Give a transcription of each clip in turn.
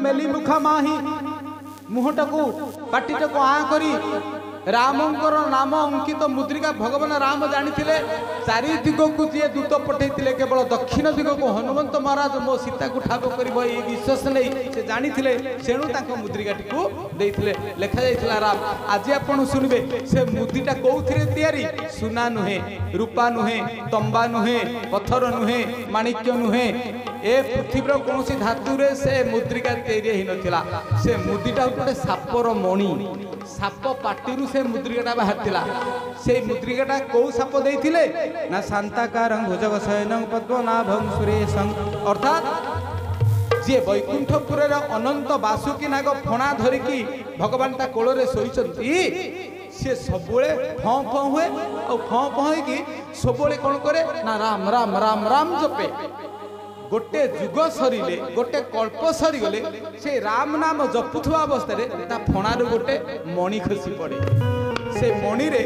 मेली मुखा माही मुहटा को पाटीटा को आ करी रामंकर नाम अंकित मुद्रिका भगवान राम जानी चारि दिग को जी दूत पठे केवल दक्षिण दिग को हनुमंत महाराज मो सीता को ठाब कर विश्वास नहीं से जानी सेणु मुद्रिकाटी को देते लिखा जाइए राम। आज आपण शुणवे से मुदिटा कौन तैयारी सुना नुहे रूपा नुहे तंबा नुहे पत्थर नुहे माणिक्य नुहे ए पृथ्वीर कौन धातु से मुद्रिका तैयारी होता से मुदिटा गोटे सापर मणि साप पाटी से मुद्रिकाटा बाहर से मुद्रिकाटा कौ साप देते ना शांताकारं भुजगशयनं पद्मनाभं सुरेशं अर्थात जी वैकुंठपुर अनंत बासुकी नाग फणा धरिकी भगवान ता कोଳରେ शोइचंती सी सब फँ फँ हुए और फँ फँ होगी सब कौन करे ना राम राम राम राम जपे गोटे जुग सरिले गोटे कल्प सरीगले से राम नाम जपुवा अवस्था फणारू गोटे मणि खसी पड़े से मणि रे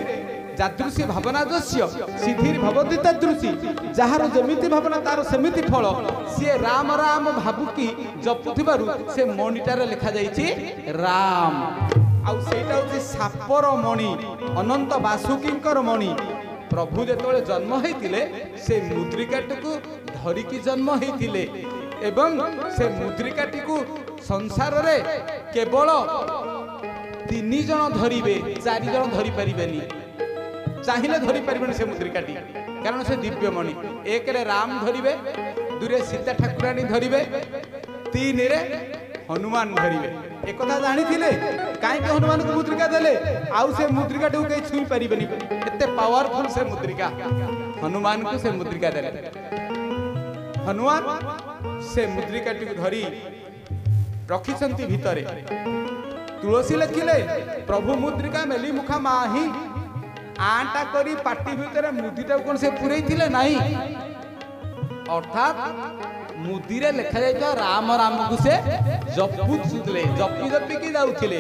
जादृशी भावना दस्य सिद्धि भवती तदृशी जार जमिति भावना तार सेमिति फल सी राम राम भाबुकी जपुथिबारु से मणिटार लिखा जाइछि राम आउ सेटा होछि सापर मणि अनंत बासुकींकर मणि प्रभु जेतोले जन्म होइतिले से मुद्रिकाटी को धरिकी जन्म होइतिले एवं से मुद्रिकाटी को संसार रे केवल 3 जन धरिबे 4 जन धरि परिबेनी चाहिए धरी पारे से मुद्रिकाटी कारण से दिव्यमणि एक रे राम धरिबे दुरे सीता ठाकुराणी धरिबे 3 रे हनुमान धरिबे एक कथा जानी कहीं हनुमान को मुद्रिका देले आउ से मुद्रिका को कहीं छुई पारिबेनी एते पावरफुल से मुद्रिका हनुमान को से मुद्रिका देले हनुमान से मुद्रिका को धरी रखिसंती भितरे तुलसी लिखिले प्रभु मुद्रिका मेली मुखा माही आटा करी पाटी भितर मुदिटा कौन से पुरई थिले नहीं अर्थात मुदी रे लिखा जाय राम राम को से जपुले जपी जपी की जाउथिले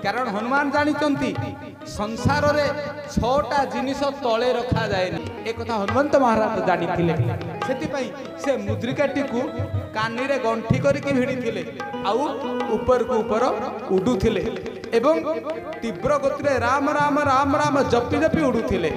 कारण हनुमान जानिचंती संसार रे 6टा जिनिस तले रखा जाएनी एक कथा हनुमंत महाराज जानी थिले सेति पई से मुद्रिकाटी को कानी रे गंठी करके भिड़ी थिले आउ ऊपर को ऊपर उडू थिले एवं तीव्र गति राम राम राम राम जपी जपी उड़ुथिले